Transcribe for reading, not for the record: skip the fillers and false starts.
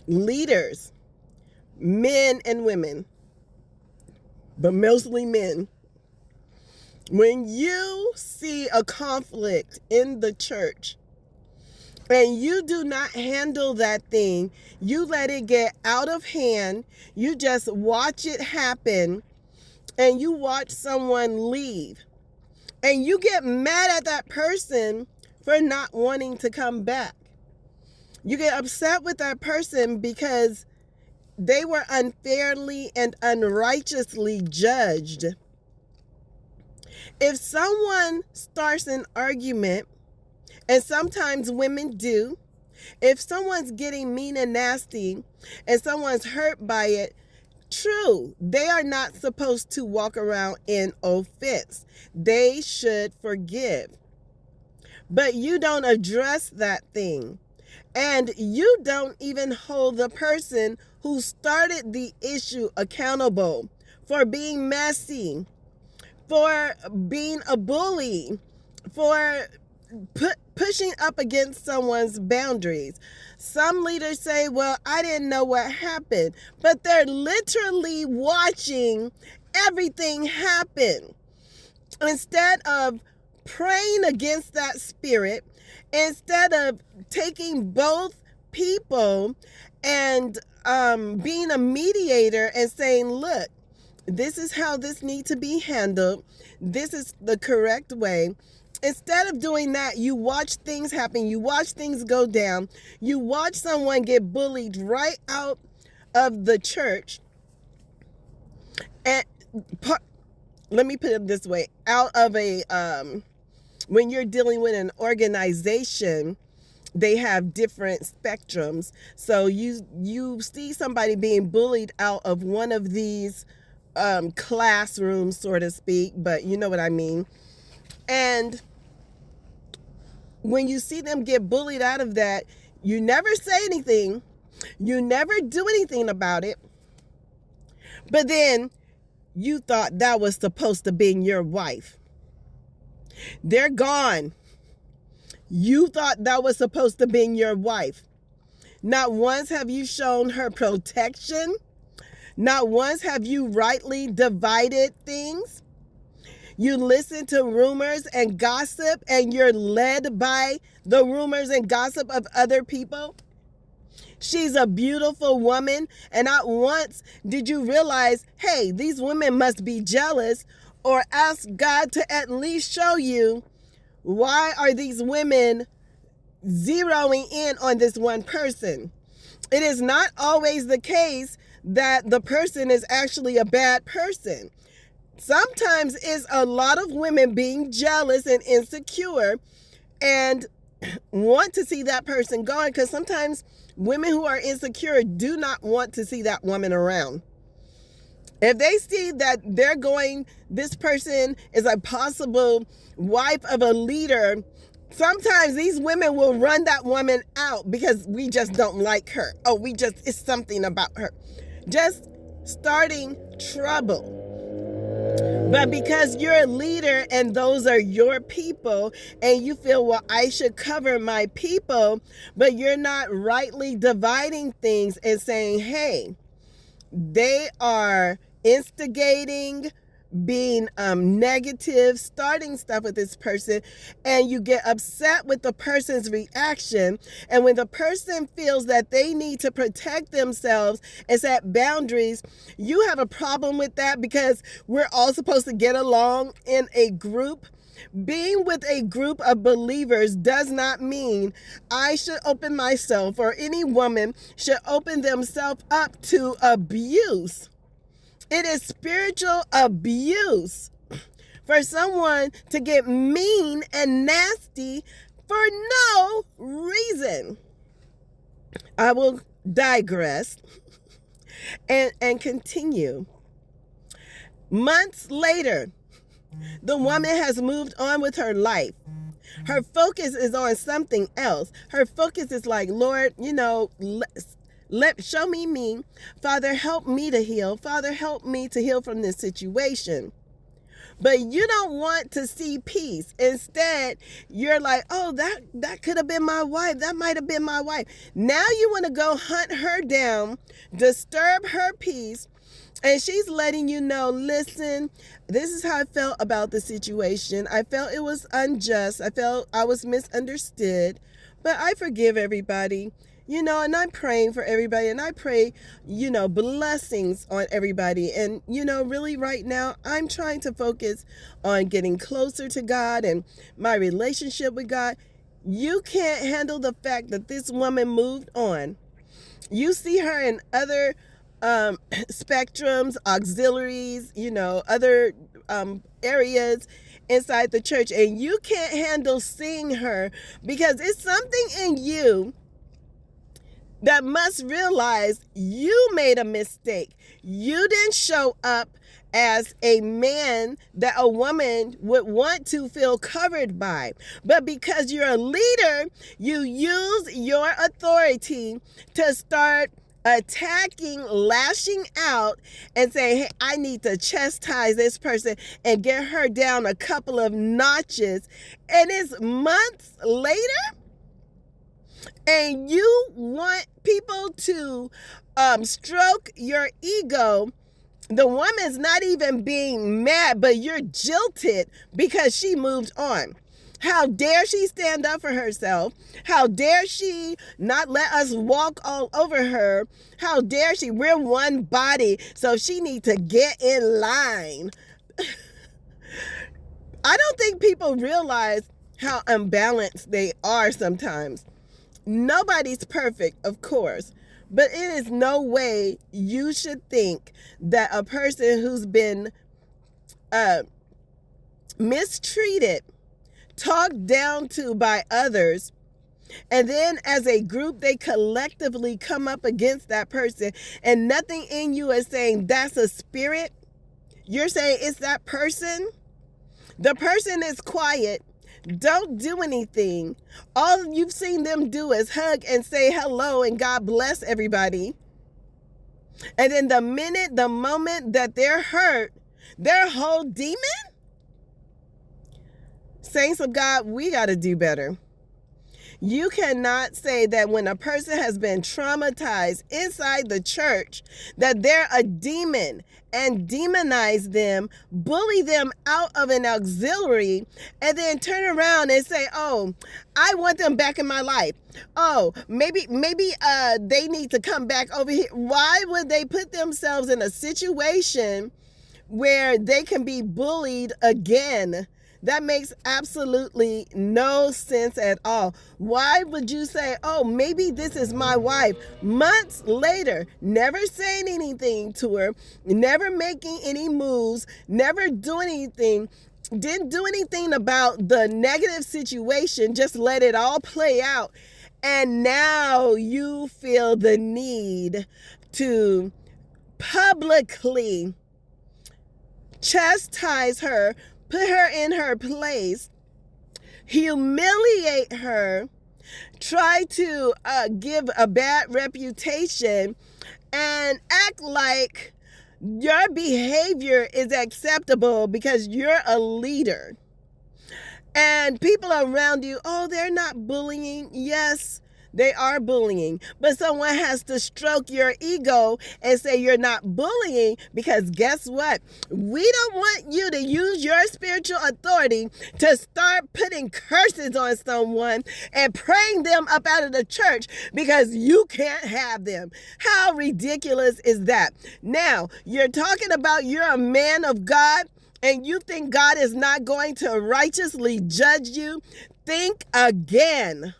leaders, men and women, but mostly men, when you see a conflict in the church and you do not handle that thing, you let it get out of hand, you just watch it happen, and you watch someone leave, and you get mad at that person for not wanting to come back. You get upset with that person because they were unfairly and unrighteously judged. If someone starts an argument, and sometimes women do, if someone's getting mean and nasty and someone's hurt by it, true, they are not supposed to walk around in offense. They should forgive. But you don't address that thing. And you don't even hold the person who started the issue accountable for being messy, for being a bully, for pushing up against someone's boundaries. Some leaders say, well, I didn't know what happened, but they're literally watching everything happen. Instead of praying against that spirit, instead of taking both people and being a mediator and saying, look, this is how this needs to be handled. This is the correct way. Instead of doing that, you watch things happen. You watch things go down. You watch someone get bullied right out of the church. And let me put it this way, out of when you're dealing with an organization, they have different spectrums. So you see somebody being bullied out of one of these classrooms, so to speak, but you know what I mean. And when you see them get bullied out of that, you never say anything. You never do anything about it. But then you thought that was supposed to be your wife. They're gone. You thought that was supposed to be your wife. Not once have you shown her protection. Not once have you rightly divided things. You listen to rumors and gossip, and you're led by the rumors and gossip of other people. She's a beautiful woman, and not once did you realize, hey, these women must be jealous, or ask God to at least show you, why are these women zeroing in on this one person? It is not always the case that the person is actually a bad person. Sometimes it's a lot of women being jealous and insecure and want to see that person gone, because sometimes women who are insecure do not want to see that woman around. If they see that this person is a possible wife of a leader, sometimes these women will run that woman out because we just don't like her. Oh, it's something about her. Just starting trouble. But because you're a leader and those are your people, and you feel, well, I should cover my people, but you're not rightly dividing things and saying, hey, they are instigating, being negative, starting stuff with this person, and you get upset with the person's reaction. And when the person feels that they need to protect themselves and set boundaries, you have a problem with that, because we're all supposed to get along in a group. Being with a group of believers does not mean I should open myself, or any woman should open themselves up to abuse. It is spiritual abuse for someone to get mean and nasty for no reason. I will digress and continue. Months later, the woman has moved on with her life. Her focus is on something else. Her focus is like, Lord, show me. Father, help me to heal. Father, help me to heal from this situation. But you don't want to see peace. Instead, you're like, oh, that could have been my wife. That might have been my wife. Now you want to go hunt her down, disturb her peace, and she's letting you know, listen, this is how I felt about the situation. I felt it was unjust. I felt I was misunderstood, but I forgive everybody. And I'm praying for everybody, and I pray, blessings on everybody. And, really right now, I'm trying to focus on getting closer to God and my relationship with God. You can't handle the fact that this woman moved on. You see her in other spectrums, auxiliaries, other areas inside the church, and you can't handle seeing her because it's something in you that must realize you made a mistake. You didn't show up as a man that a woman would want to feel covered by. But because you're a leader, you use your authority to start attacking, lashing out, and say, hey, I need to chastise this person and get her down a couple of notches. And it's months later, and you want people to stroke your ego. The woman's not even being mad, but you're jilted because she moved on. How dare she stand up for herself? How dare she not let us walk all over her? How dare she? We're one body, so she needs to get in line. I don't think people realize how unbalanced they are sometimes. Nobody's perfect, of course, but it is no way you should think that a person who's been mistreated, talked down to by others, and then as a group, they collectively come up against that person, and nothing in you is saying that's a spirit. You're saying it's that person. The person is quiet. Don't do anything. All you've seen them do is hug and say hello and God bless everybody. And then the moment that they're hurt, their whole demon. Saints of God, we got to do better. You cannot say that when a person has been traumatized inside the church, that they're a demon, and demonize them, bully them out of an auxiliary, and then turn around and say, oh, I want them back in my life. Oh, maybe they need to come back over here. Why would they put themselves in a situation where they can be bullied again? That makes absolutely no sense at all. Why would you say, oh, maybe this is my wife? Months later, never saying anything to her, never making any moves, never doing anything, didn't do anything about the negative situation, just let it all play out. And now you feel the need to publicly chastise her, put her in her place, humiliate her, try to give a bad reputation, and act like your behavior is acceptable because you're a leader. And people around you, oh, they're not bullying. Yes, they are bullying. But someone has to stroke your ego and say you're not bullying, because guess what? We don't want you to use your spiritual authority to start putting curses on someone and praying them up out of the church because you can't have them. How ridiculous is that? Now, you're talking about you're a man of God and you think God is not going to righteously judge you? Think again.